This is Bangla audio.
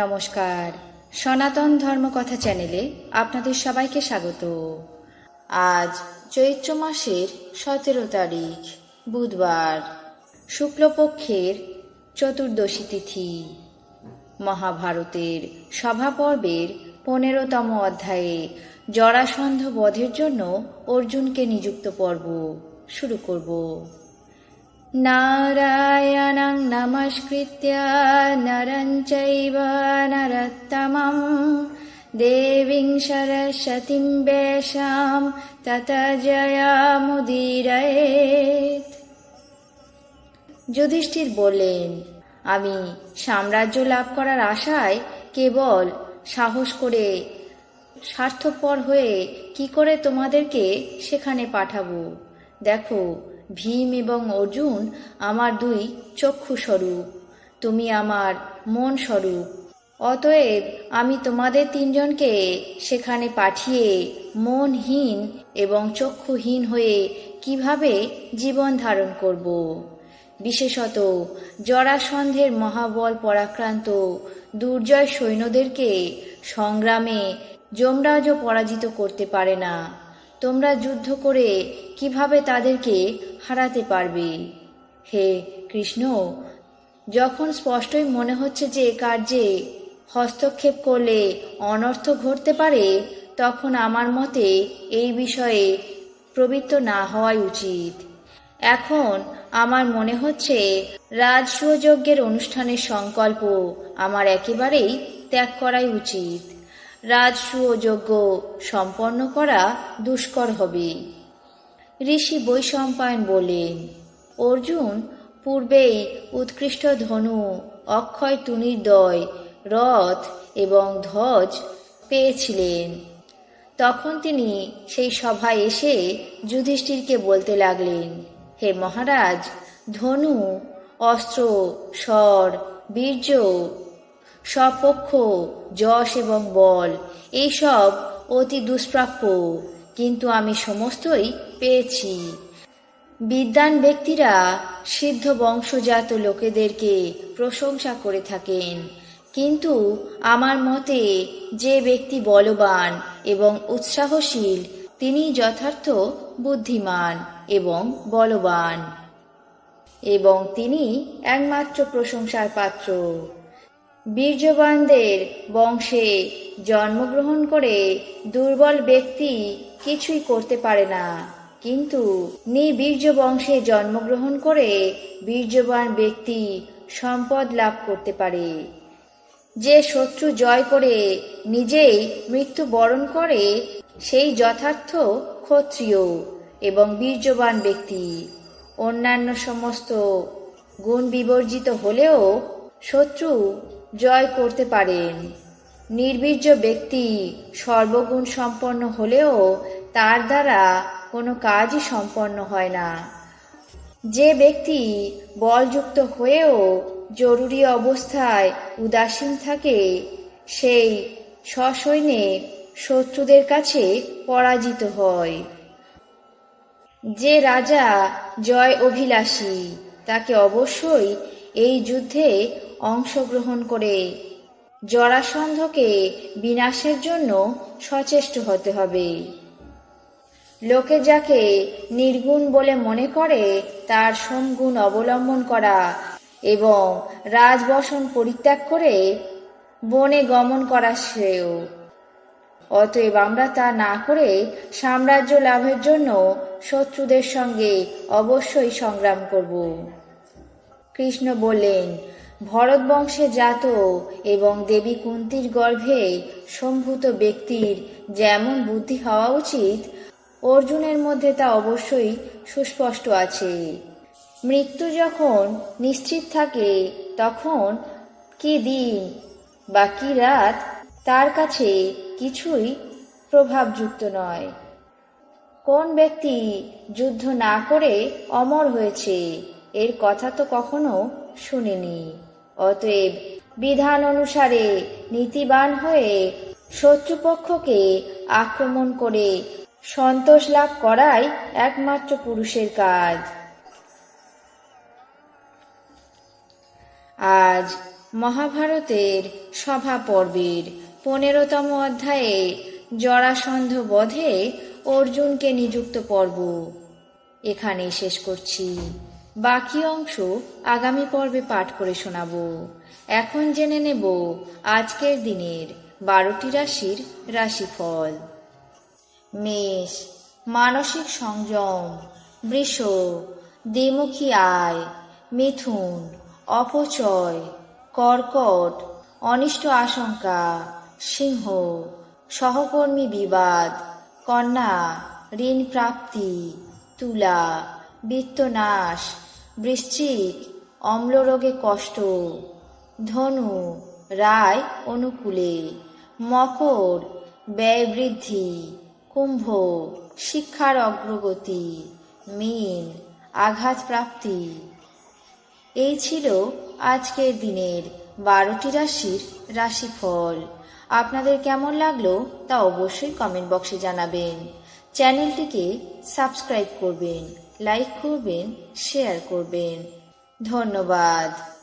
নমস্কার, সনাতন ধর্মকথা চ্যানেলে আপনাদের সবাইকে স্বাগত। আজ চৈত্র মাসের 17 তারিখ বুধবার, শুক্লপক্ষের চতুর্দশী তিথি। মহাভারতের সভাপর্বের 15তম অধ্যায়ে জরাসন্ধ বধের জন্য অর্জুনকে নিযুক্ত পর্ব শুরু করব। নারায়ণং নমস্কৃত্য নরং চৈব নরোত্তমং দেবীং সরস্বতীং ব্যাসাম ততো জয়মুদীরয়েৎ। যুধিষ্ঠির বললেন, আমি সাম্রাজ্য লাভ করার আশায় কেবল সাহস করে স্বার্থপর হয়ে কি করে তোমাদেরকে সেখানে পাঠাবো? দেখো, ভীম এবং অর্জুন আমার দুই চক্ষু স্বরূপ, তুমি আমার মন স্বরূপ। অতএব আমি তোমাদের তিনজনকে সেখানে পাঠিয়ে মনহীন এবং চক্ষুহীন হয়ে কিভাবে জীবন ধারণ করব? বিশেষত জরাসন্ধের মহাবল পরাক্রান্ত দুর্জয় সৈন্যদেরকে সংগ্রামে যমরাজও পরাজিত করতে পারে না। তোমরা যুদ্ধ করে কিভাবে তাদেরকে হারাতে পারবে? হে কৃষ্ণ, যখন স্পষ্টই মনে হচ্ছে যে এ কার্যে হস্তক্ষেপ করলে অনর্থ ঘটতে পারে, তখন আমার মতে এই বিষয়ে প্রবৃত্ত না হওয়াই উচিত। এখন আমার মনে হচ্ছে রাজসূয়যজ্ঞের অনুষ্ঠানের সংকল্প আমার একেবারেই ত্যাগ করাই উচিত। রাজসূয়যজ্ঞ সম্পন্ন করা দুষ্কর হবে। ঋষি বৈশম্পায়ন বললেন, অর্জুন পূর্বেই উৎকৃষ্ট ধনু, অক্ষয় তুনির্দয়, রথ এবং ধ্বজ পেয়েছিলেন। তখন তিনি সেই সভায় এসে যুধিষ্ঠিরকে বলতে লাগলেন, হে মহারাজ, ধনু, অস্ত্র, স্বর, বীর্য, স্বপক্ষ, যশ এবং বল এইসব অতি দুষ্প্রাপ্য, কিন্তু আমি সমস্তই পেয়েছি। বিদ্বান ব্যক্তিরা সিদ্ধ বংশজাত লোকেদেরকে প্রশংসা করে থাকেন, কিন্তু আমার মতে যে ব্যক্তি বলবান এবং উৎসাহশীল তিনি যথার্থ বুদ্ধিমান এবং বলবান, এবং তিনি একমাত্র প্রশংসার পাত্র। বীর্যবানদের বংশে জন্মগ্রহণ করে দুর্বল ব্যক্তি কিছুই করতে পারে না, কিন্তু নিবীর্য বংশে জন্মগ্রহণ করে বীর্যবান ব্যক্তি সম্পদ লাভ করতে পারে। যে শত্রু জয় করে নিজেই মৃত্যু বরণ করে সেই যথার্থ ক্ষত্রিয় এবং বীর্যবান ব্যক্তি। অন্যান্য সমস্ত গুণ বিবর্জিত হলেও শত্রু জয় করতে পারেন। নির্বীর্য ব্যক্তি সর্বগুণ সম্পন্ন হলেও তার দ্বারা কোনো কাজই সম্পন্ন হয় না। যে ব্যক্তি বলযুক্ত হয়েও জরুরি অবস্থায় উদাসীন থাকে সেই সসৈন্যে শত্রুদের কাছে পরাজিত হয়। যে রাজা জয় অভিলাষী তাকে অবশ্যই এই যুদ্ধে অংশগ্রহণ করে জরাসন্ধকে বিনাশের জন্য সচেষ্ট হতে হবে। লোকে যাকে নির্গুণ বলে মনে করে তার সমগুণ অবলম্বন করা এবং রাজবসন পরিত্যাগ করে বনে গমন করা শ্রেয়। অতএব আমরা তা না করে সাম্রাজ্য লাভের জন্য শত্রুদের সঙ্গে অবশ্যই সংগ্রাম করব। কৃষ্ণ বললেন, ভরত বংশে জাত এবং দেবী কুন্তীর গর্ভে সম্ভূত ব্যক্তির যেমন বুদ্ধি হওয়া উচিত, অর্জুনের মধ্যে তা অবশ্যই সুস্পষ্ট আছে। মৃত্যু যখন নিশ্চিত থাকে তখন কি দিন বা কি রাত তার কাছে কিছুই প্রভাবযুক্ত নয়। কোন ব্যক্তি যুদ্ধ না করে অমর হয়েছে এর কথা তো কখনো শুনিনি। অতএব বিধান অনুসারে নীতিবান হয়ে শত্রুপক্ষকে আক্রমণ করে সন্তোষ লাভ করাই একমাত্র পুরুষের কাজ। আজ মহাভারতের সভা পর্বের 15তম অধ্যায়ে জরাসন্ধ বধে অর্জুনকে নিযুক্ত পর্ব এখানেই শেষ করছি। বাকি অংশ আগামী পর্বে পাঠ করে শোনাবো। এখন জেনে নেব আজকের দিনের 12টি রাশির রাশিফল। মেষ, মানসিক সংযম। বৃষ, দ্বিমুখী আয়। মিথুন, অপচয়। কর্কট, অনিষ্ট আশঙ্কা। সিংহ, সহকর্মী বিবাদ। কন্যা, ঋণ প্রাপ্তি। তুলা, বিত্তনাশ। বৃশ্চিক, অম্লরোগে কষ্ট। ধনু, রায় অনুকূলে। মকর, ব্যয় বৃদ্ধি। কুম্ভ, শিক্ষার অগ্রগতি। মীন, আঘাত প্রাপ্তি। এই ছিল আজকের দিনের 12টি রাশির রাশিফল। আপনাদের কেমন লাগলো তা অবশ্যই কমেন্ট বক্সে জানাবেন। চ্যানেলটিকে সাবস্ক্রাইব করবেন, লাইক করবেন, শেয়ার করবেন। ধন্যবাদ।